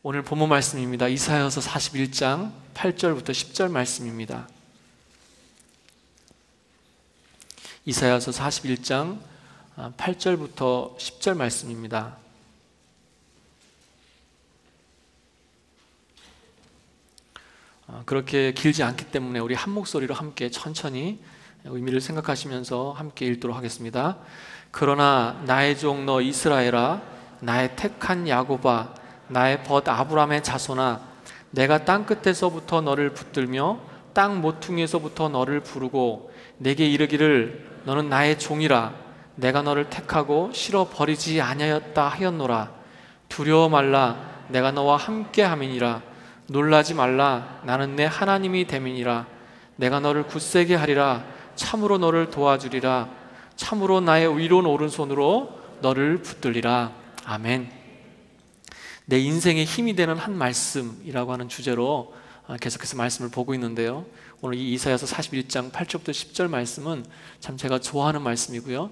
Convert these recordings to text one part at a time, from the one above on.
오늘 본문 말씀입니다. 이사야서 41장 8절부터 10절 말씀입니다. 이사야서 41장 8절부터 10절 말씀입니다. 그렇게 길지 않기 때문에 우리 한 목소리로 함께 천천히 의미를 생각하시면서 함께 읽도록 하겠습니다. 그러나 나의 종 너 이스라엘아, 나의 택한 야곱아, 나의 벗 아브라함의 자손아, 내가 땅끝에서부터 너를 붙들며 땅 모퉁이에서부터 너를 부르고 내게 이르기를 너는 나의 종이라. 내가 너를 택하고 실어 버리지 아니하였다 하였노라. 두려워 말라, 내가 너와 함께함이니라. 놀라지 말라, 나는 내 하나님이 됨이니라. 내가 너를 굳세게 하리라. 참으로 너를 도와주리라. 참으로 나의 의로운 오른손으로 너를 붙들리라. 아멘. 내 인생의 힘이 되는 한 말씀이라고 하는 주제로 계속해서 말씀을 보고 있는데요, 오늘 이 이사야서 41장 8절부터 10절 말씀은 참 제가 좋아하는 말씀이고요,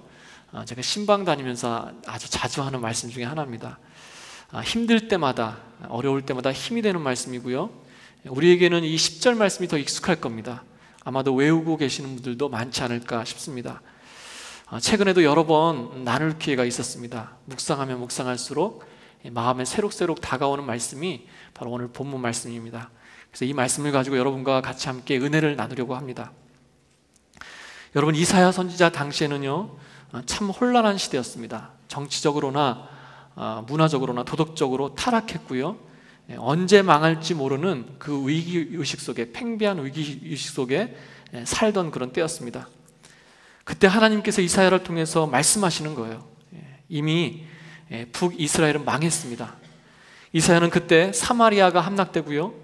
제가 신방 다니면서 아주 자주 하는 말씀 중에 하나입니다. 힘들 때마다, 어려울 때마다 힘이 되는 말씀이고요, 우리에게는 이 10절 말씀이 더 익숙할 겁니다. 아마도 외우고 계시는 분들도 많지 않을까 싶습니다. 최근에도 여러 번 나눌 기회가 있었습니다. 묵상하면 묵상할수록 마음에 새록새록 다가오는 말씀이 바로 오늘 본문 말씀입니다. 그래서 이 말씀을 가지고 여러분과 같이 함께 은혜를 나누려고 합니다. 여러분, 이사야 선지자 당시에는요, 참 혼란한 시대였습니다. 정치적으로나 문화적으로나 도덕적으로 타락했고요, 언제 망할지 모르는 그 위기의식 속에, 팽배한 위기의식 속에 살던 그런 때였습니다. 그때 하나님께서 이사야를 통해서 말씀하시는 거예요. 이미 북이스라엘은 망했습니다. 이사야는 그때 사마리아가 함락되고요,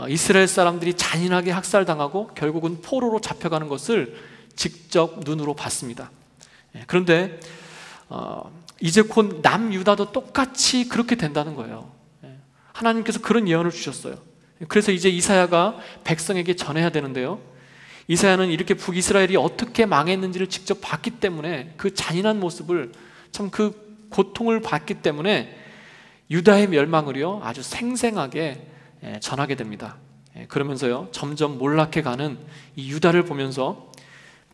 이스라엘 사람들이 잔인하게 학살당하고 결국은 포로로 잡혀가는 것을 직접 눈으로 봤습니다. 그런데 이제 곧 남유다도 똑같이 그렇게 된다는 거예요. 하나님께서 그런 예언을 주셨어요. 그래서 이제 이사야가 백성에게 전해야 되는데요, 이사야는 이렇게 북이스라엘이 어떻게 망했는지를 직접 봤기 때문에, 그 잔인한 모습을, 참 그 고통을 봤기 때문에 유다의 멸망을요 아주 생생하게 전하게 됩니다. 그러면서요 점점 몰락해가는 이 유다를 보면서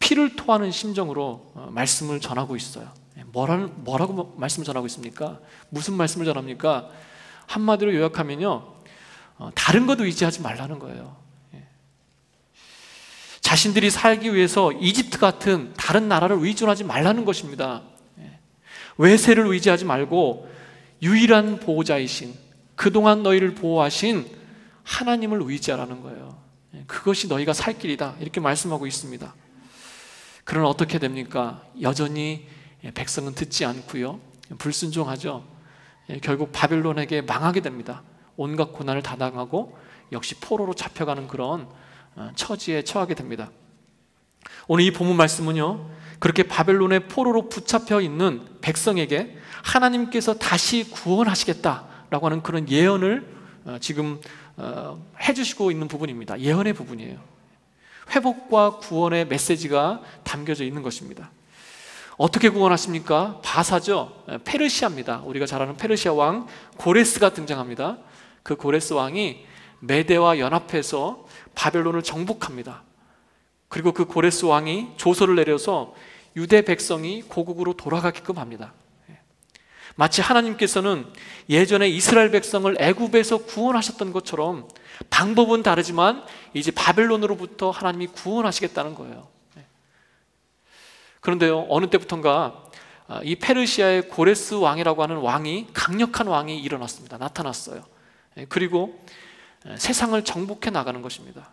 피를 토하는 심정으로 말씀을 전하고 있어요. 뭐라고 말씀을 전하고 있습니까? 무슨 말씀을 전합니까? 한마디로 요약하면요, 다른 것도 의지하지 말라는 거예요. 자신들이 살기 위해서 이집트 같은 다른 나라를 의존하지 말라는 것입니다. 외세를 의지하지 말고 유일한 보호자이신, 그동안 너희를 보호하신 하나님을 의지하라는 거예요. 그것이 너희가 살 길이다, 이렇게 말씀하고 있습니다. 그러나 어떻게 됩니까? 여전히 백성은 듣지 않고요, 불순종하죠. 결국 바벨론에게 망하게 됩니다. 온갖 고난을 다 당하고 역시 포로로 잡혀가는 그런 처지에 처하게 됩니다. 오늘 이 본문 말씀은요, 그렇게 바벨론의 포로로 붙잡혀 있는 백성에게 하나님께서 다시 구원하시겠다라고 하는 그런 예언을 지금 해주시고 있는 부분입니다. 예언의 부분이에요. 회복과 구원의 메시지가 담겨져 있는 것입니다. 어떻게 구원하십니까? 바사죠. 페르시아입니다. 우리가 잘 아는 페르시아 왕 고레스가 등장합니다. 그 고레스 왕이 메대와 연합해서 바벨론을 정복합니다. 그리고 그 고레스 왕이 조서를 내려서 유대 백성이 고국으로 돌아가게끔 합니다. 마치 하나님께서는 예전에 이스라엘 백성을 애굽에서 구원하셨던 것처럼 방법은 다르지만 이제 바벨론으로부터 하나님이 구원하시겠다는 거예요. 그런데요, 어느 때부턴가 이 페르시아의 고레스 왕이라고 하는 왕이, 강력한 왕이 일어났습니다. 나타났어요. 그리고 세상을 정복해 나가는 것입니다.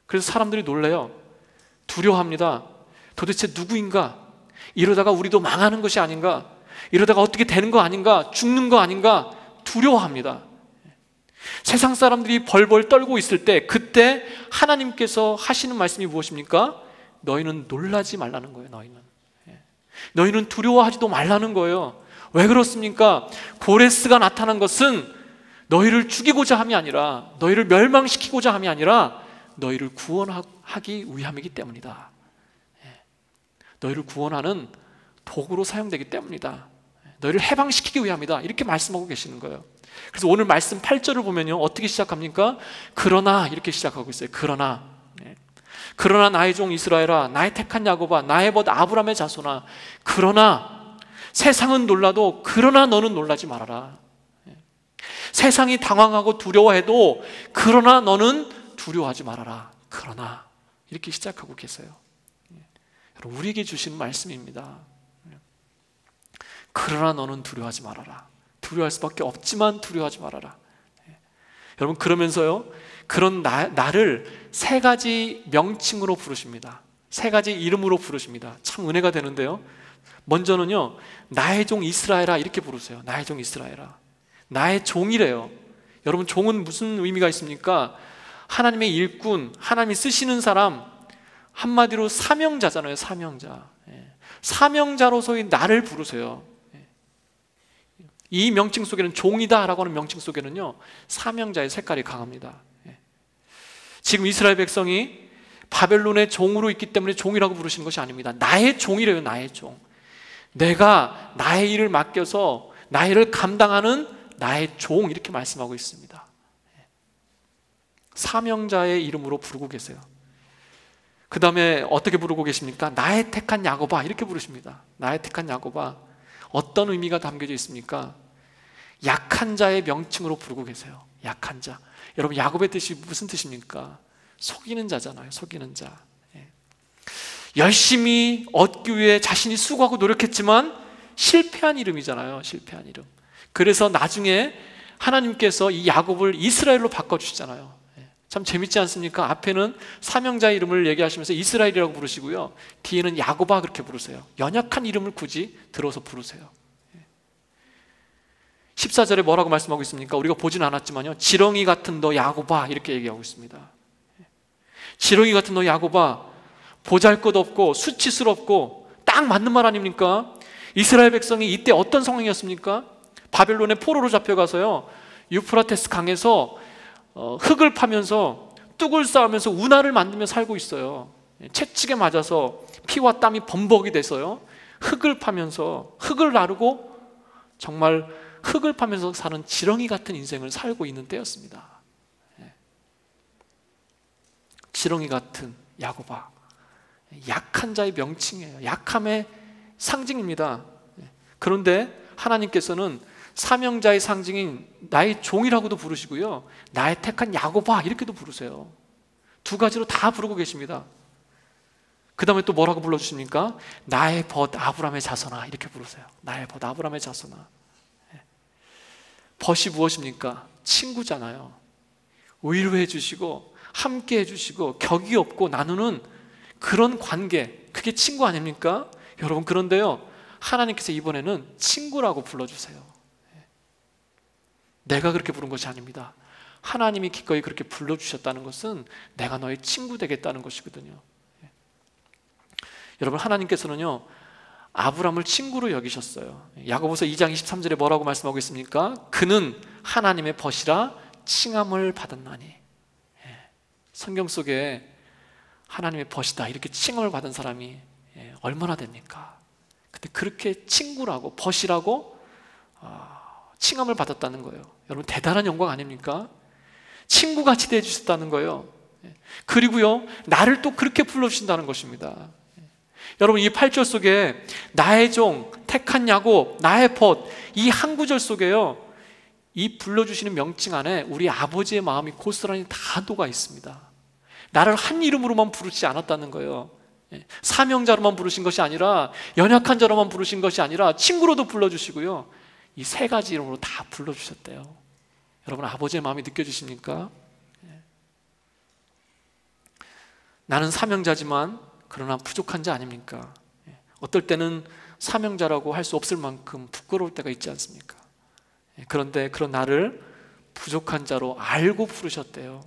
그래서 사람들이 놀래요. 두려워합니다. 도대체 누구인가? 이러다가 우리도 망하는 것이 아닌가? 이러다가 어떻게 되는 거 아닌가? 죽는 거 아닌가? 두려워합니다. 세상 사람들이 벌벌 떨고 있을 때, 그때 하나님께서 하시는 말씀이 무엇입니까? 너희는 놀라지 말라는 거예요. 너희는 두려워하지도 말라는 거예요. 왜 그렇습니까? 고레스가 나타난 것은 너희를 죽이고자 함이 아니라, 너희를 멸망시키고자 함이 아니라 너희를 구원하기 위함이기 때문이다. 너희를 구원하는 도구로 사용되기 때문이다. 너희를 해방시키기 위함이다. 이렇게 말씀하고 계시는 거예요. 그래서 오늘 말씀 8절을 보면요, 어떻게 시작합니까? 그러나 이렇게 시작하고 있어요. 그러나. 그러나 나의 종 이스라엘아, 나의 택한 야곱아, 나의 벗 아브라함의 자손아, 그러나 세상은 놀라도 그러나 너는 놀라지 말아라. 세상이 당황하고 두려워해도 그러나 너는 두려워하지 말아라. 그러나 이렇게 시작하고 계세요. 여러분, 우리에게 주시는 말씀입니다. 그러나 너는 두려워하지 말아라. 두려워할 수밖에 없지만 두려워하지 말아라. 여러분, 그러면서요, 그런 나를 세 가지 명칭으로 부르십니다. 세 가지 이름으로 부르십니다. 참 은혜가 되는데요, 먼저는요, 나의 종 이스라엘아 이렇게 부르세요. 나의 종 이스라엘아. 나의 종이래요. 여러분, 종은 무슨 의미가 있습니까? 하나님의 일꾼, 하나님이 쓰시는 사람, 한마디로 사명자잖아요. 사명자. 사명자로서의 나를 부르세요. 이 명칭 속에는, 종이다 라고 하는 명칭 속에는요, 사명자의 색깔이 강합니다. 지금 이스라엘 백성이 바벨론의 종으로 있기 때문에 종이라고 부르시는 것이 아닙니다. 나의 종이래요. 나의 종. 내가 나의 일을 맡겨서 나의 일을 감당하는 나의 종, 이렇게 말씀하고 있습니다. 사명자의 이름으로 부르고 계세요. 그 다음에 어떻게 부르고 계십니까? 나의 택한 야곱아 이렇게 부르십니다. 나의 택한 야곱아. 어떤 의미가 담겨져 있습니까? 약한 자의 명칭으로 부르고 계세요. 약한 자. 여러분, 야곱의 뜻이 무슨 뜻입니까? 속이는 자잖아요. 속이는 자. 열심히 얻기 위해 자신이 수고하고 노력했지만 실패한 이름이잖아요. 실패한 이름. 그래서 나중에 하나님께서 이 야곱을 이스라엘로 바꿔주시잖아요. 참 재밌지 않습니까? 앞에는 사명자의 이름을 얘기하시면서 이스라엘이라고 부르시고요, 뒤에는 야곱아 그렇게 부르세요. 연약한 이름을 굳이 들어서 부르세요. 14절에 뭐라고 말씀하고 있습니까? 우리가 보진 않았지만요, 지렁이 같은 너 야곱아 이렇게 얘기하고 있습니다. 지렁이 같은 너 야곱아, 보잘것없고 수치스럽고, 딱 맞는 말 아닙니까? 이스라엘 백성이 이때 어떤 상황이었습니까? 바벨론의 포로로 잡혀가서요, 유프라테스 강에서 흙을 파면서 뚝을 쌓으면서 운하를 만들며 살고 있어요. 채찍에 맞아서 피와 땀이 범벅이 돼서요, 흙을 파면서, 흙을 나르고 정말 흙을 파면서 사는 지렁이 같은 인생을 살고 있는 때였습니다. 지렁이 같은 야곱아, 약한 자의 명칭이에요. 약함의 상징입니다. 그런데 하나님께서는 사명자의 상징인 나의 종이라고도 부르시고요, 나의 택한 야곱아 이렇게도 부르세요. 두 가지로 다 부르고 계십니다. 그 다음에 또 뭐라고 불러주십니까? 나의 벗 아브라함의 자손아 이렇게 부르세요. 나의 벗 아브라함의 자손아. 벗이 무엇입니까? 친구잖아요. 위로해 주시고 함께 해주시고 격이 없고 나누는 그런 관계, 그게 친구 아닙니까? 여러분, 그런데요, 하나님께서 이번에는 친구라고 불러주세요. 내가 그렇게 부른 것이 아닙니다. 하나님이 기꺼이 그렇게 불러주셨다는 것은 내가 너의 친구 되겠다는 것이거든요. 여러분, 하나님께서는요, 아브라함을 친구로 여기셨어요. 야고보서 2장 23절에 뭐라고 말씀하고 있습니까? 그는 하나님의 벗이라 칭함을 받았나니. 성경 속에 하나님의 벗이다 이렇게 칭함을 받은 사람이 얼마나 됩니까? 근데 그렇게 친구라고, 벗이라고 칭함을 받았다는 거예요. 여러분, 대단한 영광 아닙니까? 친구같이 대해주셨다는 거예요. 그리고요, 나를 또 그렇게 불러주신다는 것입니다. 여러분, 이 8절 속에 나의 종, 택한 야곱, 나의 벗, 이 한 구절 속에요, 이 불러주시는 명칭 안에 우리 아버지의 마음이 고스란히 다 녹아 있습니다. 나를 한 이름으로만 부르지 않았다는 거예요. 사명자로만 부르신 것이 아니라, 연약한 자로만 부르신 것이 아니라 친구로도 불러주시고요, 이 세 가지 이름으로 다 불러주셨대요. 여러분, 아버지의 마음이 느껴지십니까? 나는 사명자지만 그러나 부족한 자 아닙니까? 어떨 때는 사명자라고 할 수 없을 만큼 부끄러울 때가 있지 않습니까? 그런데 그런 나를 부족한 자로 알고 부르셨대요.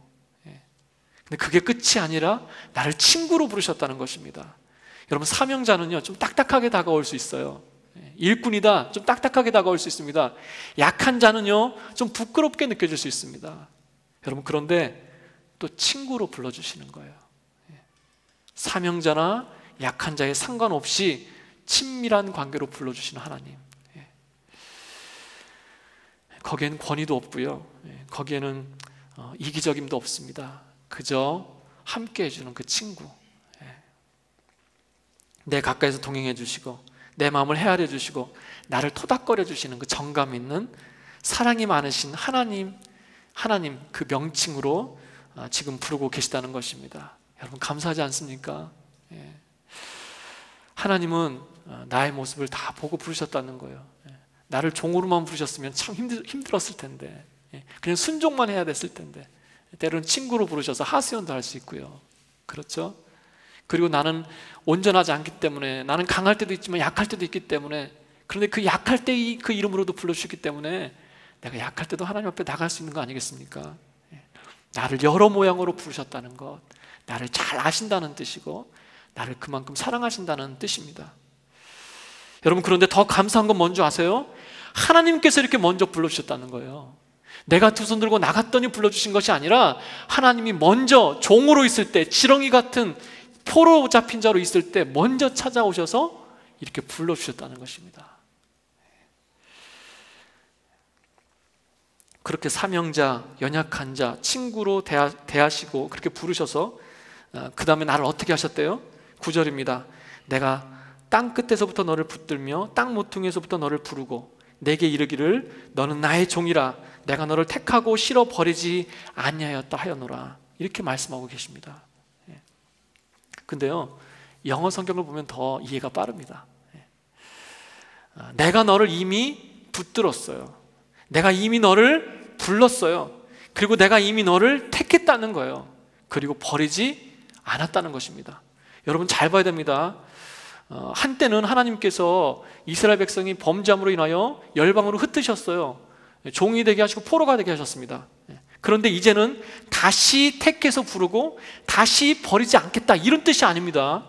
근데 그게 끝이 아니라 나를 친구로 부르셨다는 것입니다. 여러분, 사명자는요, 좀 딱딱하게 다가올 수 있어요. 일꾼이다, 좀 딱딱하게 다가올 수 있습니다. 약한 자는요, 좀 부끄럽게 느껴질 수 있습니다. 여러분, 그런데 또 친구로 불러주시는 거예요. 사명자나 약한 자에 상관없이 친밀한 관계로 불러주시는 하나님. 거기에는 권위도 없고요, 거기에는 이기적임도 없습니다. 그저 함께 해주는 그 친구, 내 가까이서 동행해 주시고 내 마음을 헤아려 주시고 나를 토닥거려 주시는 그 정감 있는 사랑이 많으신 하나님 그 명칭으로 지금 부르고 계시다는 것입니다. 여러분 감사하지 않습니까? 하나님은 나의 모습을 다 보고 부르셨다는 거예요. 나를 종으로만 부르셨으면 참 힘들었을 텐데, 그냥 순종만 해야 됐을 텐데, 때로는 친구로 부르셔서 하소연도 할 수 있고요. 그렇죠? 그리고 나는 온전하지 않기 때문에, 나는 강할 때도 있지만 약할 때도 있기 때문에, 그런데 그 약할 때 그 이름으로도 불러주셨기 때문에 내가 약할 때도 하나님 앞에 나갈 수 있는 거 아니겠습니까? 나를 여러 모양으로 부르셨다는 것, 나를 잘 아신다는 뜻이고 나를 그만큼 사랑하신다는 뜻입니다. 여러분, 그런데 더 감사한 건 뭔지 아세요? 하나님께서 이렇게 먼저 불러주셨다는 거예요. 내가 두 손 들고 나갔더니 불러주신 것이 아니라 하나님이 먼저 종으로 있을 때, 지렁이 같은 포로 잡힌 자로 있을 때 먼저 찾아오셔서 이렇게 불러주셨다는 것입니다. 그렇게 사명자, 연약한 자, 친구로 대하시고 그렇게 부르셔서 그 다음에 나를 어떻게 하셨대요? 9절입니다. 내가 땅 끝에서부터 너를 붙들며 땅 모퉁이에서부터 너를 부르고 내게 이르기를 너는 나의 종이라 내가 너를 택하고 실어 버리지 아니하였다 하였노라. 이렇게 말씀하고 계십니다. 근데요, 영어 성경을 보면 더 이해가 빠릅니다. 내가 너를 이미 붙들었어요. 내가 이미 너를 불렀어요. 그리고 내가 이미 너를 택했다는 거예요. 그리고 버리지 않았다는 것입니다. 여러분 잘 봐야 됩니다. 한때는 하나님께서 이스라엘 백성이 범죄함으로 인하여 열방으로 흩으셨어요. 종이 되게 하시고 포로가 되게 하셨습니다. 그런데 이제는 다시 택해서 부르고 다시 버리지 않겠다, 이런 뜻이 아닙니다.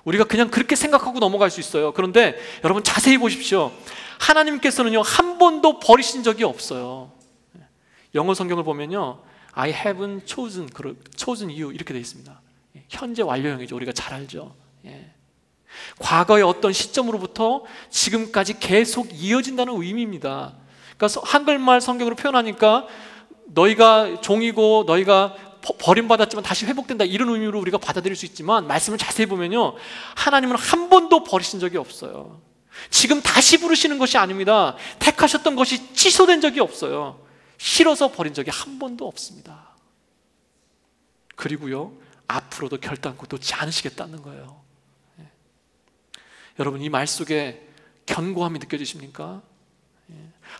우리가 그냥 그렇게 생각하고 넘어갈 수 있어요. 그런데 여러분 자세히 보십시오. 하나님께서는요 한 번도 버리신 적이 없어요. 영어 성경을 보면요 I haven't chosen you 이렇게 되어 있습니다. 현재 완료형이죠. 우리가 잘 알죠. 과거의 어떤 시점으로부터 지금까지 계속 이어진다는 의미입니다. 그러니까 한글말 성경으로 표현하니까 너희가 종이고 너희가 버림받았지만 다시 회복된다, 이런 의미로 우리가 받아들일 수 있지만 말씀을 자세히 보면요 하나님은 한 번도 버리신 적이 없어요. 지금 다시 부르시는 것이 아닙니다. 택하셨던 것이 취소된 적이 없어요. 싫어서 버린 적이 한 번도 없습니다. 그리고요 앞으로도 결단코 놓지 않으시겠다는 거예요. 여러분 이 말 속에 견고함이 느껴지십니까?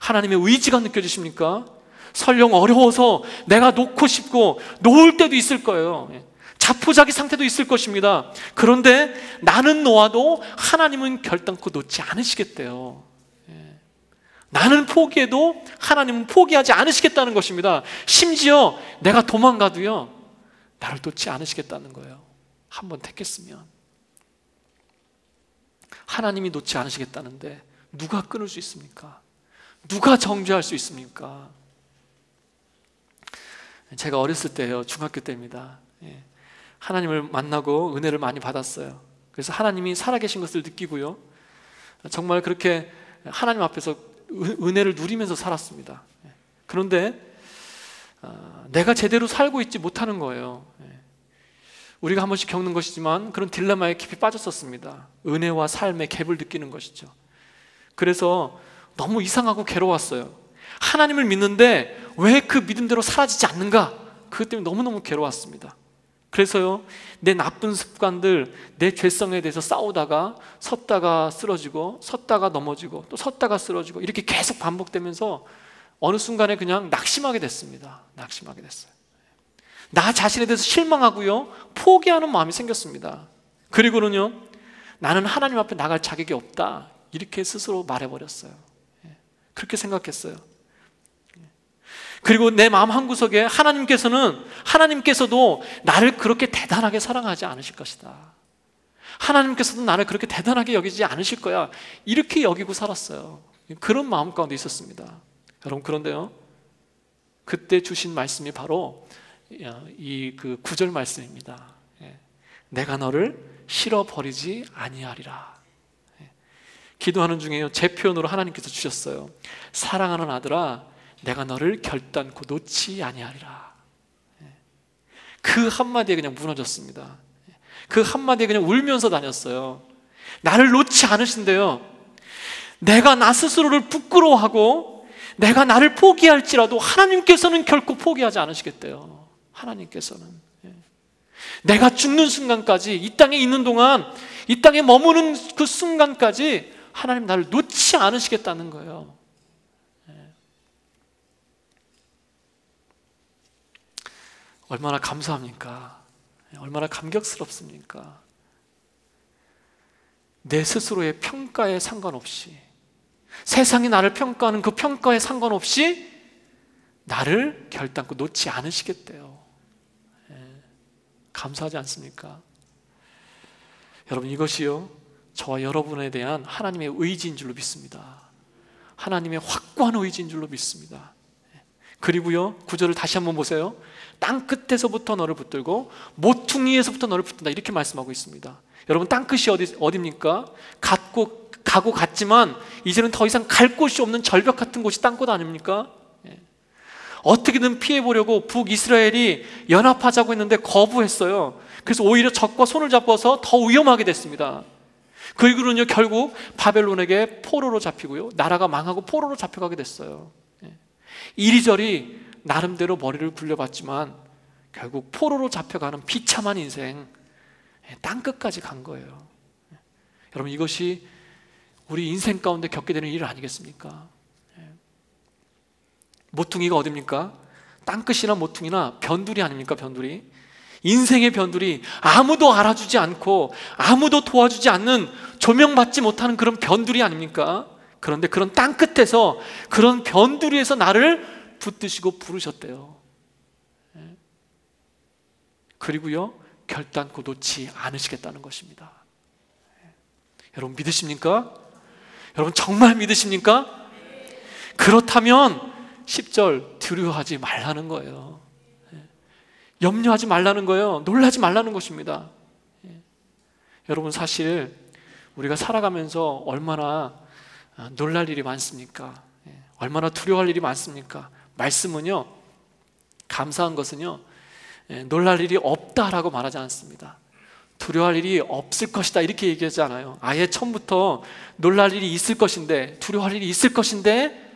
하나님의 의지가 느껴지십니까? 설령 어려워서 내가 놓고 싶고 놓을 때도 있을 거예요. 자포자기 상태도 있을 것입니다. 그런데 나는 놓아도 하나님은 결단코 놓지 않으시겠대요. 나는 포기해도 하나님은 포기하지 않으시겠다는 것입니다. 심지어 내가 도망가도요 나를 놓지 않으시겠다는 거예요. 한번 택했으면. 하나님이 놓지 않으시겠다는데 누가 끊을 수 있습니까? 누가 정죄할 수 있습니까? 제가 어렸을 때요, 중학교 때입니다. 하나님을 만나고 은혜를 많이 받았어요. 그래서 하나님이 살아계신 것을 느끼고요, 정말 그렇게 하나님 앞에서 은혜를 누리면서 살았습니다. 그런데 내가 제대로 살고 있지 못하는 거예요. 우리가 한 번씩 겪는 것이지만 그런 딜레마에 깊이 빠졌었습니다. 은혜와 삶의 갭을 느끼는 것이죠. 그래서 너무 이상하고 괴로웠어요. 하나님을 믿는데 왜 그 믿음대로 사라지지 않는가? 그것 때문에 너무너무 괴로웠습니다. 그래서요 내 나쁜 습관들, 내 죄성에 대해서 싸우다가 섰다가 쓰러지고 섰다가 넘어지고 또 섰다가 쓰러지고 이렇게 계속 반복되면서 어느 순간에 그냥 낙심하게 됐습니다. 낙심하게 됐어요. 나 자신에 대해서 실망하고요 포기하는 마음이 생겼습니다. 그리고는요 나는 하나님 앞에 나갈 자격이 없다, 이렇게 스스로 말해버렸어요. 그렇게 생각했어요. 그리고 내 마음 한구석에 하나님께서도 나를 그렇게 대단하게 사랑하지 않으실 것이다, 하나님께서도 나를 그렇게 대단하게 여기지 않으실 거야, 이렇게 여기고 살았어요. 그런 마음 가운데 있었습니다. 여러분 그런데요 그때 주신 말씀이 바로 이 9절 말씀입니다. 내가 너를 실어버리지 아니하리라. 기도하는 중에요, 제 표현으로 하나님께서 주셨어요. 사랑하는 아들아, 내가 너를 결단코 놓지 아니하리라. 그 한마디에 그냥 무너졌습니다. 그 한마디에 그냥 울면서 다녔어요. 나를 놓지 않으신대요. 내가 나 스스로를 부끄러워하고 내가 나를 포기할지라도 하나님께서는 결코 포기하지 않으시겠대요. 하나님께서는 내가 죽는 순간까지, 이 땅에 있는 동안, 이 땅에 머무는 그 순간까지 하나님 나를 놓지 않으시겠다는 거예요. 얼마나 감사합니까? 얼마나 감격스럽습니까? 내 스스로의 평가에 상관없이, 세상이 나를 평가하는 그 평가에 상관없이 나를 결단코 놓지 않으시겠대요. 감사하지 않습니까? 여러분, 이것이요, 저와 여러분에 대한 하나님의 의지인 줄로 믿습니다. 하나님의 확고한 의지인 줄로 믿습니다. 그리고요, 구절을 다시 한번 보세요. 땅 끝에서부터 너를 붙들고 모퉁이에서부터 너를 붙든다, 이렇게 말씀하고 있습니다. 여러분, 땅 끝이 어디입니까? 가고 갔지만 이제는 더 이상 갈 곳이 없는 절벽 같은 곳이 땅 끝 아닙니까? 어떻게든 피해보려고 북이스라엘이 연합하자고 했는데 거부했어요. 그래서 오히려 적과 손을 잡아서 더 위험하게 됐습니다. 그리고는요, 결국 바벨론에게 포로로 잡히고요, 나라가 망하고 포로로 잡혀가게 됐어요. 이리저리 나름대로 머리를 굴려봤지만 결국 포로로 잡혀가는 비참한 인생, 땅 끝까지 간 거예요. 여러분, 이것이 우리 인생 가운데 겪게 되는 일 아니겠습니까? 모퉁이가 어딥니까? 땅끝이나 모퉁이나 변두리 아닙니까? 변두리. 인생의 변두리, 아무도 알아주지 않고 아무도 도와주지 않는, 조명받지 못하는 그런 변두리 아닙니까? 그런데 그런 땅 끝에서, 그런 변두리에서 나를 붙드시고 부르셨대요. 그리고요, 결단코 놓지 않으시겠다는 것입니다. 여러분, 믿으십니까? 여러분, 정말 믿으십니까? 그렇다면 10절, 두려워하지 말라는 거예요. 염려하지 말라는 거예요. 놀라지 말라는 것입니다. 여러분, 사실 우리가 살아가면서 얼마나 놀랄 일이 많습니까? 얼마나 두려워할 일이 많습니까? 말씀은요, 감사한 것은요, 놀랄 일이 없다라고 말하지 않습니다. 두려워할 일이 없을 것이다, 이렇게 얘기하지 않아요. 아예 처음부터 놀랄 일이 있을 것인데, 두려워할 일이 있을 것인데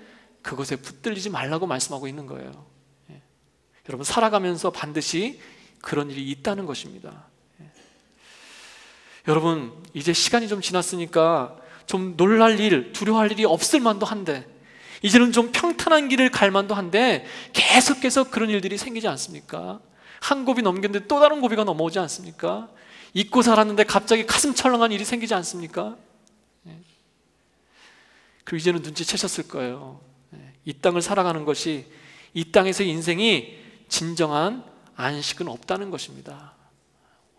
그것에 붙들리지 말라고 말씀하고 있는 거예요. 여러분, 살아가면서 반드시 그런 일이 있다는 것입니다. 여러분, 이제 시간이 좀 지났으니까 좀 놀랄 일, 두려워할 일이 없을 만도 한데, 이제는 좀 평탄한 길을 갈 만도 한데 계속해서 그런 일들이 생기지 않습니까? 한 고비 넘겼는데 또 다른 고비가 넘어오지 않습니까? 잊고 살았는데 갑자기 가슴 철렁한 일이 생기지 않습니까? 그리고 이제는 눈치채셨을 거예요. 이 땅을 살아가는 것이, 이 땅에서의 인생이 진정한 안식은 없다는 것입니다.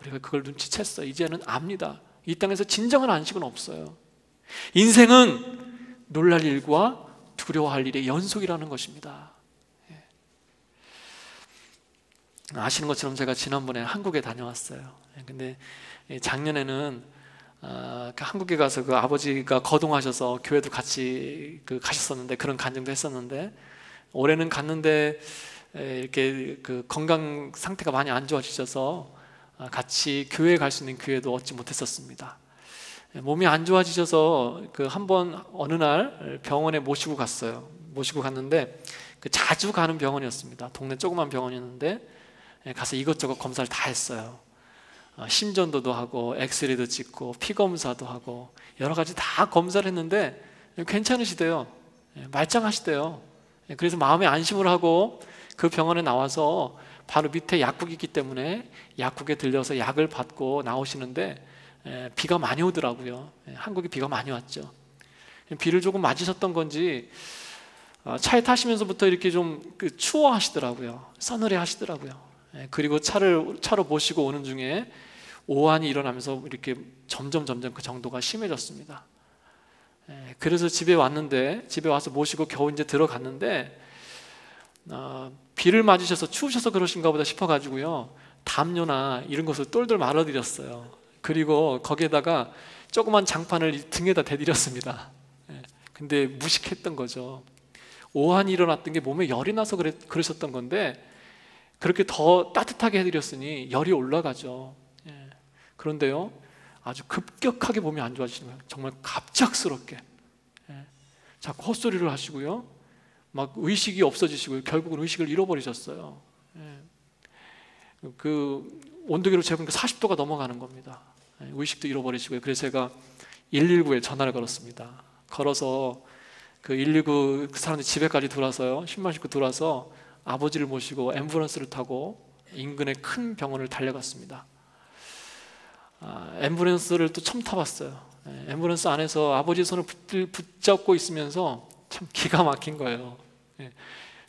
우리가 그걸 눈치챘어요. 이제는 압니다. 이 땅에서 진정한 안식은 없어요. 인생은 놀랄 일과 두려워할 일의 연속이라는 것입니다. 아시는 것처럼 제가 지난번에 한국에 다녀왔어요. 근데 작년에는 한국에 가서 그 아버지가 거동하셔서 교회도 같이 가셨었는데, 그런 간증도 했었는데, 올해는 갔는데 이렇게 그 건강 상태가 많이 안 좋아지셔서 같이 교회에 갈 수 있는 기회도 얻지 못했었습니다. 몸이 안 좋아지셔서 한번 어느 날 병원에 모시고 갔어요. 모시고 갔는데 자주 가는 병원이었습니다. 동네 조그만 병원이었는데 가서 이것저것 검사를 다 했어요. 심전도도 하고 엑스레이도 찍고 피검사도 하고 여러 가지 다 검사를 했는데 괜찮으시대요. 말짱하시대요. 그래서 마음에 안심을 하고 그 병원에 나와서 바로 밑에 약국이 있기 때문에 약국에 들려서 약을 받고 나오시는데 비가 많이 오더라고요. 한국에 비가 많이 왔죠. 비를 조금 맞으셨던 건지 차에 타시면서부터 이렇게 좀 추워 하시더라고요. 서늘해 하시더라고요. 그리고 차로 모시고 오는 중에 오한이 일어나면서 이렇게 점점 그 정도가 심해졌습니다. 그래서 집에 와서 모시고 겨우 이제 들어갔는데 비를 맞으셔서 추우셔서 그러신가 보다 싶어가지고요, 담요나 이런 것을 똘똘 말아드렸어요. 그리고 거기에다가 조그만 장판을 등에다 대드렸습니다. 근데 무식했던 거죠. 오한이 일어났던 게 몸에 열이 나서 그러셨던 건데 그렇게 더 따뜻하게 해드렸으니 열이 올라가죠. 그런데요, 아주 급격하게 몸이 안 좋아지는 거예요. 정말 갑작스럽게. 자꾸 헛소리를 하시고요, 막 의식이 없어지시고요, 결국은 의식을 잃어버리셨어요. 그 온도계로 재보니까 40도가 넘어가는 겁니다. 의식도 잃어버리시고요. 그래서 제가 119에 전화를 걸었습니다. 걸어서 그 119 그 사람들 집에까지 들어와서요, 10만 식구 들어와서 아버지를 모시고 앰뷸런스를 타고 인근의 큰 병원을 달려갔습니다. 앰뷸런스를 또 처음 타봤어요. 앰뷸런스 안에서 아버지 손을 붙잡고 있으면서 참 기가 막힌 거예요.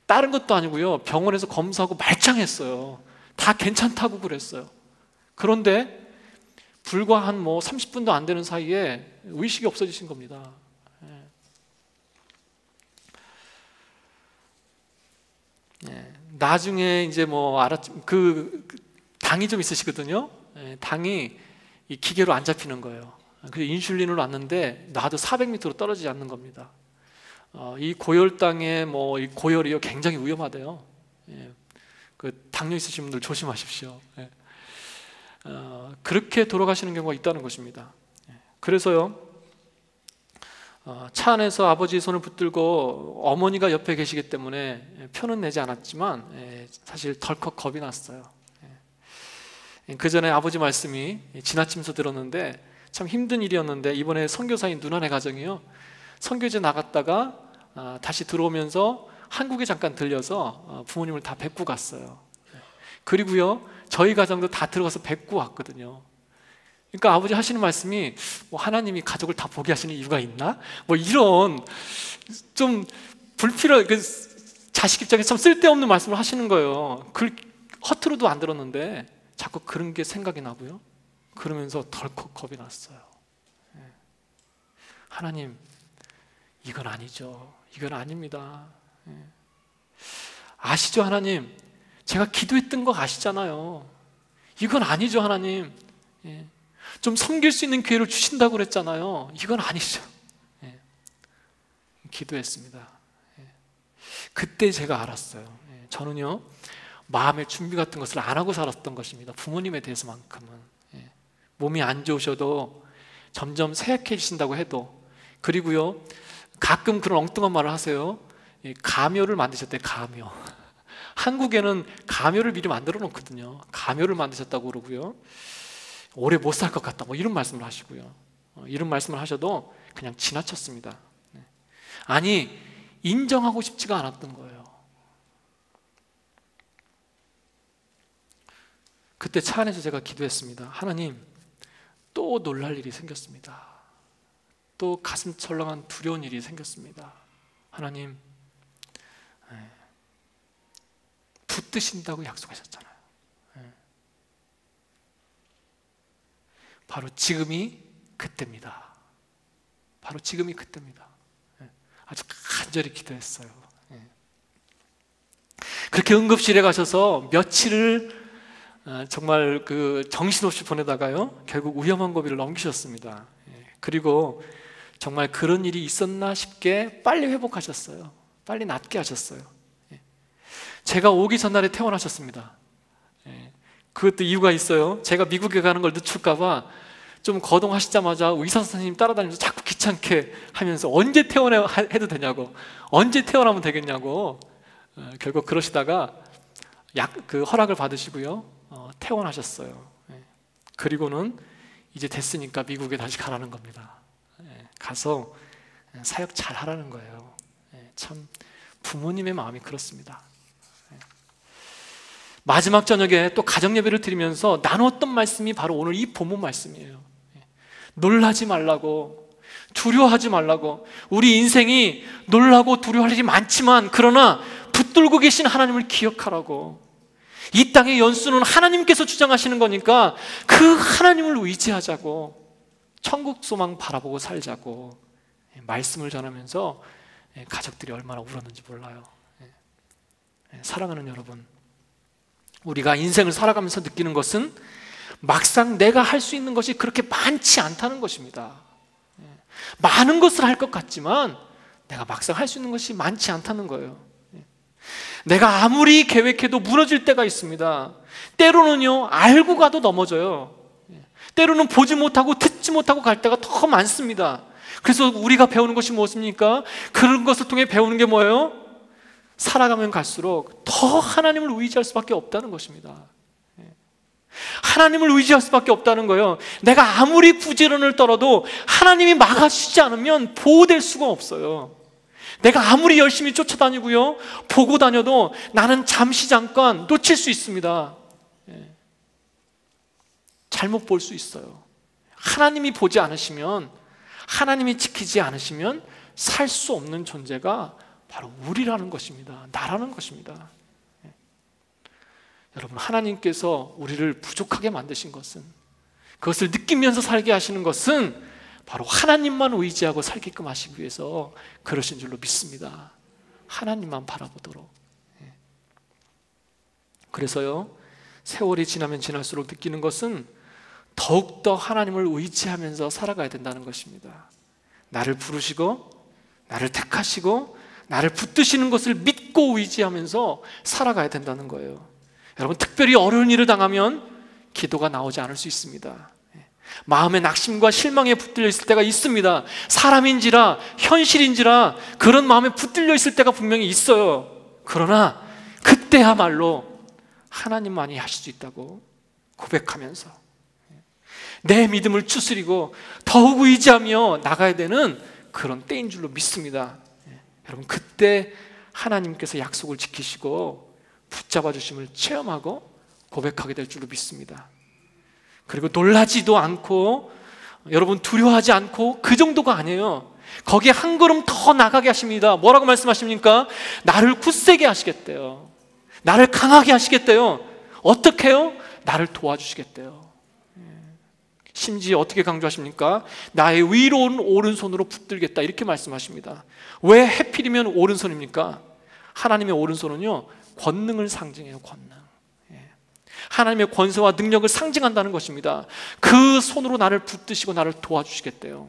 다른 것도 아니고요, 병원에서 검사하고 말짱했어요. 다 괜찮다고 그랬어요. 그런데 불과 한 30분도 안 되는 사이에 의식이 없어지신 겁니다. 나중에 이제 그 당이 좀 있으시거든요. 당이 이 기계로 안 잡히는 거예요. 그래서 인슐린을 놨는데 놔도 400m로 떨어지지 않는 겁니다. 이 고혈당의 이 고혈이요, 굉장히 위험하대요. 그 당뇨 있으신 분들 조심하십시오. 그렇게 돌아가시는 경우가 있다는 것입니다. 그래서요, 차 안에서 아버지의 손을 붙들고 어머니가 옆에 계시기 때문에 표는 내지 않았지만 사실 덜컥 겁이 났어요. 그 전에 아버지 말씀이 지나치면서 들었는데 참 힘든 일이었는데, 이번에 선교사인 누나네 가정이요, 선교제 나갔다가 다시 들어오면서 한국에 잠깐 들려서 부모님을 다 뵙고 갔어요. 그리고요, 저희 가정도 다 들어가서 뵙고 왔거든요. 그러니까 아버지 하시는 말씀이 하나님이 가족을 다 보게 하시는 이유가 있나? 이런 좀 자식 입장에서 참 쓸데없는 말씀을 하시는 거예요. 허투루도 안 들었는데 자꾸 그런 게 생각이 나고요, 그러면서 덜컥 겁이 났어요. 하나님, 이건 아니죠. 이건 아닙니다. 아시죠, 하나님? 제가 기도했던 거 아시잖아요. 이건 아니죠, 하나님. 좀 섬길 수 있는 기회를 주신다고 그랬잖아요. 이건 아니죠. 기도했습니다. 그때 제가 알았어요. 저는요, 마음의 준비 같은 것을 안 하고 살았던 것입니다. 부모님에 대해서만큼은. 몸이 안 좋으셔도 점점 쇠약해지신다고 해도, 그리고요, 가끔 그런 엉뚱한 말을 하세요. 가묘를 만드셨대요. 가묘. 한국에는 가묘를 미리 만들어 놓거든요. 가묘를 만드셨다고 그러고요, 오래 못 살 것 같다, 이런 말씀을 하시고요, 이런 말씀을 하셔도 그냥 지나쳤습니다. 아니, 인정하고 싶지가 않았던 거예요. 그때 차 안에서 제가 기도했습니다. 하나님, 또 놀랄 일이 생겼습니다. 또 가슴 철렁한 두려운 일이 생겼습니다. 하나님, 붙드신다고 약속하셨잖아요. 바로 지금이 그때입니다. 바로 지금이 그때입니다. 아주 간절히 기도했어요. 그렇게 응급실에 가셔서 며칠을 정말 정신없이 보내다가요, 결국 위험한 고비를 넘기셨습니다. 그리고 정말 그런 일이 있었나 싶게 빨리 회복하셨어요. 빨리 낫게 하셨어요. 제가 오기 전날에 퇴원하셨습니다. 그것도 이유가 있어요. 제가 미국에 가는 걸 늦출까봐 좀 거동하시자마자 의사 선생님 따라다니면서 자꾸 귀찮게 하면서 언제 퇴원해도 되냐고, 언제 퇴원하면 되겠냐고, 결국 그러시다가 허락을 받으시고요, 퇴원하셨어요. 그리고는 이제 됐으니까 미국에 다시 가라는 겁니다. 가서 사역 잘 하라는 거예요. 참 부모님의 마음이 그렇습니다. 마지막 저녁에 또 가정 예배를 드리면서 나누었던 말씀이 바로 오늘 이 본문 말씀이에요. 놀라지 말라고, 두려워하지 말라고. 우리 인생이 놀라고 두려워할 일이 많지만, 그러나 붙들고 계신 하나님을 기억하라고. 이 땅의 연수는 하나님께서 주장하시는 거니까 그 하나님을 의지하자고, 천국 소망 바라보고 살자고 말씀을 전하면서 가족들이 얼마나 울었는지 몰라요. 사랑하는 여러분, 우리가 인생을 살아가면서 느끼는 것은 막상 내가 할 수 있는 것이 그렇게 많지 않다는 것입니다. 많은 것을 할 것 같지만 내가 막상 할 수 있는 것이 많지 않다는 거예요. 내가 아무리 계획해도 무너질 때가 있습니다. 때로는요, 알고 가도 넘어져요. 때로는 보지 못하고 듣지 못하고 갈 때가 더 많습니다. 그래서 우리가 배우는 것이 무엇입니까? 그런 것을 통해 배우는 게 뭐예요? 살아가면 갈수록 더 하나님을 의지할 수밖에 없다는 것입니다. 하나님을 의지할 수밖에 없다는 거예요. 내가 아무리 부지런을 떨어도 하나님이 막아주지 않으면 보호될 수가 없어요. 내가 아무리 열심히 쫓아다니고요, 보고 다녀도 나는 잠시 잠깐 놓칠 수 있습니다. 잘못 볼 수 있어요. 하나님이 보지 않으시면, 하나님이 지키지 않으시면 살 수 없는 존재가 바로 우리라는 것입니다. 나라는 것입니다. 여러분, 하나님께서 우리를 부족하게 만드신 것은, 그것을 느끼면서 살게 하시는 것은 바로 하나님만 의지하고 살게끔 하시기 위해서 그러신 줄로 믿습니다. 하나님만 바라보도록. 그래서요, 세월이 지나면 지날수록 느끼는 것은 더욱더 하나님을 의지하면서 살아가야 된다는 것입니다. 나를 부르시고 나를 택하시고 나를 붙드시는 것을 믿고 의지하면서 살아가야 된다는 거예요. 여러분, 특별히 어려운 일을 당하면 기도가 나오지 않을 수 있습니다. 마음의 낙심과 실망에 붙들려 있을 때가 있습니다. 사람인지라 현실인지라 그런 마음에 붙들려 있을 때가 분명히 있어요. 그러나 그때야말로 하나님만이 하실 수 있다고 고백하면서 내 믿음을 추스리고 더욱 의지하며 나가야 되는 그런 때인 줄로 믿습니다. 여러분, 그때 하나님께서 약속을 지키시고 붙잡아 주심을 체험하고 고백하게 될 줄로 믿습니다. 그리고 놀라지도 않고 여러분 두려워하지 않고 그 정도가 아니에요. 거기에 한 걸음 더 나가게 하십니다. 뭐라고 말씀하십니까? 나를 굳세게 하시겠대요. 나를 강하게 하시겠대요. 어떻게 해요? 나를 도와주시겠대요. 심지어 어떻게 강조하십니까? 나의 위로운 오른손으로 붙들겠다, 이렇게 말씀하십니다. 왜 하필이면 오른손입니까? 하나님의 오른손은요, 권능을 상징해요. 권능. 하나님의 권세와 능력을 상징한다는 것입니다. 그 손으로 나를 붙드시고 나를 도와주시겠대요.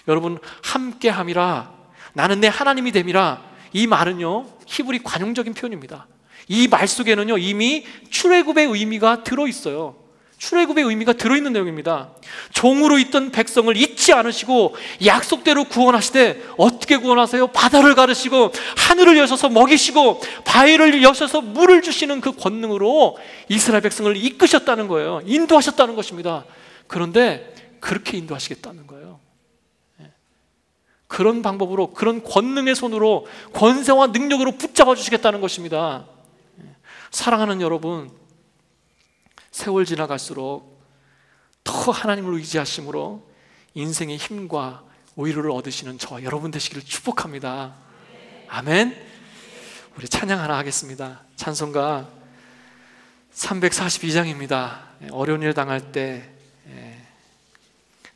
여러분, 함께함이라, 나는 내 하나님이 됨이라, 이 말은요, 히브리 관용적인 표현입니다. 이 말 속에는요, 이미 출애굽의 의미가 들어있어요. 출애굽의 의미가 들어있는 내용입니다. 종으로 있던 백성을 잊지 않으시고 약속대로 구원하시되, 어떻게 구원하세요? 바다를 가르시고 하늘을 여셔서 먹이시고 바위를 여셔서 물을 주시는 그 권능으로 이스라엘 백성을 이끄셨다는 거예요. 인도하셨다는 것입니다. 그런데 그렇게 인도하시겠다는 거예요. 그런 방법으로, 그런 권능의 손으로, 권세와 능력으로 붙잡아 주시겠다는 것입니다. 사랑하는 여러분, 세월 지나갈수록 더 하나님을 의지하심으로 인생의 힘과 위로를 얻으시는 저와 여러분 되시기를 축복합니다. 아멘. 우리 찬양 하나 하겠습니다. 찬송가 342장입니다. 어려운 일 당할 때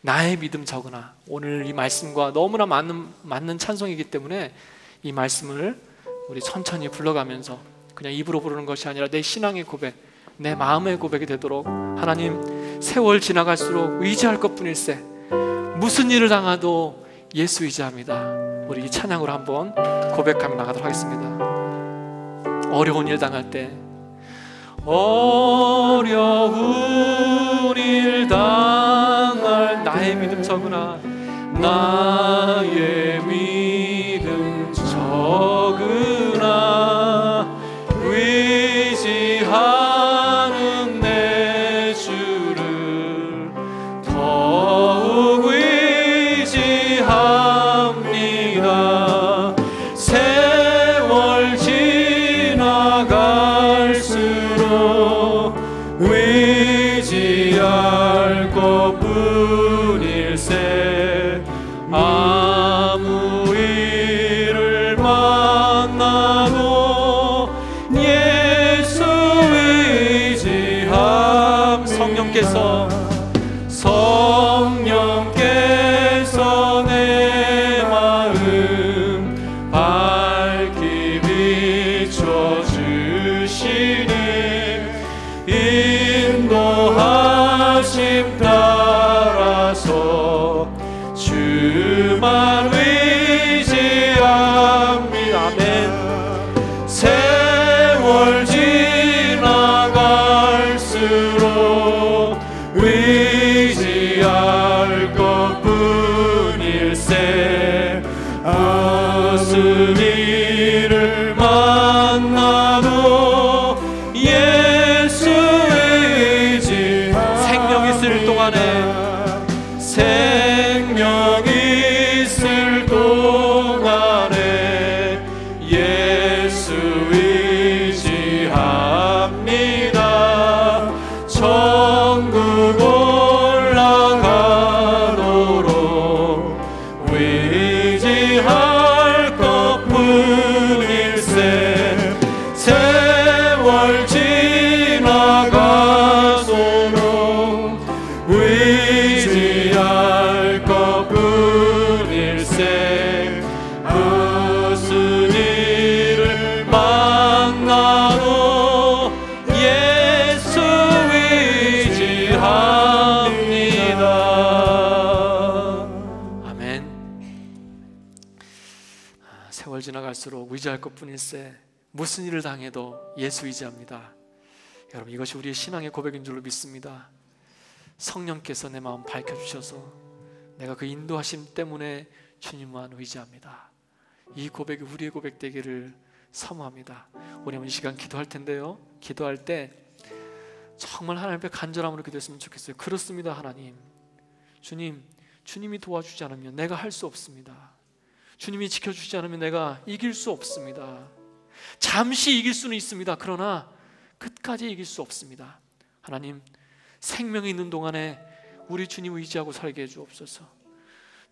나의 믿음 적으나, 오늘 이 말씀과 너무나 맞는 찬송이기 때문에 이 말씀을 우리 천천히 불러가면서 그냥 입으로 부르는 것이 아니라 내 신앙의 고백, 내 마음의 고백이 되도록, 하나님, 세월 지나갈수록 의지할 것뿐일세, 무슨 일을 당해도 예수 의지합니다. 우리 이 찬양으로 한번 고백하며 나가도록 하겠습니다. 어려운 일 당할 때, 어려운 일 당할 나의 믿음 적으나, 나의 믿음 적으나, 의지하는 내 주를 더욱 의지합니다. 세월 지나갈수록 의지할 것뿐일세, 아무 일을 만나도 예수 의지함. 성령께서 내 마음 밝히 비춰주시니 인도하 말씀 따라서 주만 의지합니다. 아멘. 세월 지나갈수록 의지할 것뿐일세. 아스미를 만나도 예수 의지. 생명 있을 동안에, 생명 있을 동안에 예수 의지합니다. 천국 올라가도록 의지할 것뿐일세. 세월 지나가도록 의지할 것뿐일세. 아스니를 만나도 예수 의지합니다. 아멘. 세월 지나갈수록 의지할 것뿐일세. 무슨 일을 당해도 예수 의지합니다. 여러분, 이것이 우리의 신앙의 고백인 줄로 믿습니다. 성령께서 내 마음 밝혀주셔서 내가 그 인도하심 때문에 주님만 의지합니다. 이 고백이 우리의 고백 되기를 사모합니다. 우리 한번 이 시간 기도할 텐데요, 기도할 때 정말 하나님 앞에 간절함으로 기도했으면 좋겠어요. 그렇습니다. 하나님, 주님이 도와주지 않으면 내가 할 수 없습니다. 주님이 지켜주지 않으면 내가 이길 수 없습니다. 잠시 이길 수는 있습니다. 그러나 끝까지 이길 수 없습니다. 하나님, 생명이 있는 동안에 우리 주님 의지하고 살게 해주옵소서.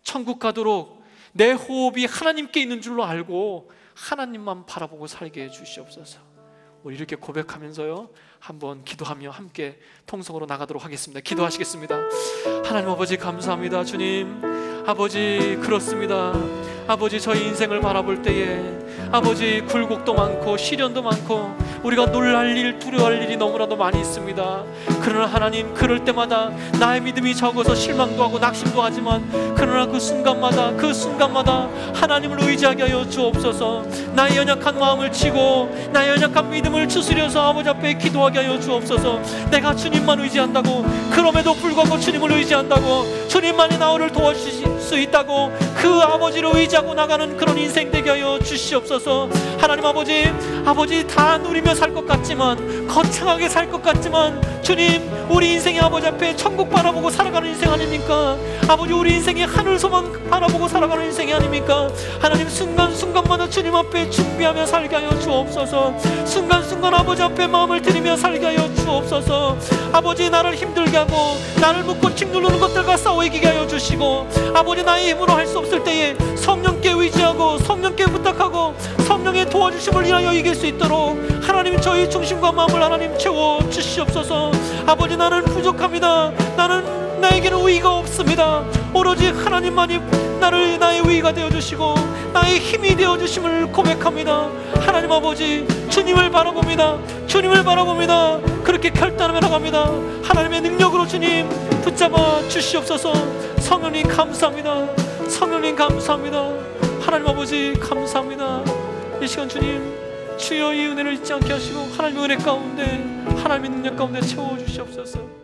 천국 가도록 내 호흡이 하나님께 있는 줄로 알고 하나님만 바라보고 살게 해주시옵소서. 우리 이렇게 고백하면서요, 한번 기도하며 함께 통성으로 나가도록 하겠습니다. 기도하시겠습니다. 하나님 아버지, 감사합니다. 주님 아버지, 그렇습니다. 아버지, 저희 인생을 바라볼 때에 아버지, 굴곡도 많고 시련도 많고 우리가 놀랄 일, 두려워할 일이 너무나도 많이 있습니다. 그러나 하나님, 그럴 때마다 나의 믿음이 적어서 실망도 하고 낙심도 하지만, 그러나 그 순간마다 하나님을 의지하게 하여 주옵소서. 나의 연약한 마음을 치고 나의 연약한 믿음을 추스려서 아버지 앞에 기도하게 하여 주옵소서. 내가 주님만 의지한다고, 그럼에도 불구하고 주님을 의지한다고, 주님만이 나를 도와주실 수 있다고, 그 아버지를 의지하고 나가는 그런 인생 되게 하여 주시옵소서. 하나님 아버지, 다 누리며 살 것 같지만, 거창하게 살 것 같지만, 주님, 우리 인생의 아버지 앞에 천국 바라보고 살아가는 인생 아닙니까? 아버지, 우리 인생의 하늘 소망 바라보고 살아가는 인생이 아닙니까? 하나님, 순간순간마다 주님 앞에 준비하며 살게 하여 주옵소서. 순간순간 아버지 앞에 마음을 드리며 살게 하여 주옵소서. 아버지, 나를 힘들게 하고 나를 묶고 짓누르는 것들과 싸워 이기게 하여 주시고, 아버지, 나의 힘으로 할 수 없을 때에 성령께 의지하고 성령께 부탁하고 성령의 도와주심을 인하여 이길 수 있도록 하나님, 저희 중심과 마음을 하나님 채워 주시옵소서. 아버지, 나는 부족합니다. 나에게는 의의가 없습니다. 오로지 하나님만이 나의 의의가 되어주시고 나의 힘이 되어주심을 고백합니다. 하나님 아버지, 주님을 바라봅니다. 그렇게 결단하며 나갑니다. 하나님의 능력으로 주님 붙잡아 주시옵소서. 성령님 감사합니다. 하나님 아버지, 감사합니다. 이 시간 주님, 주여 이 은혜를 잊지 않게 하시고 하나님의 은혜 가운데, 하나님의 능력 가운데 채워주시옵소서.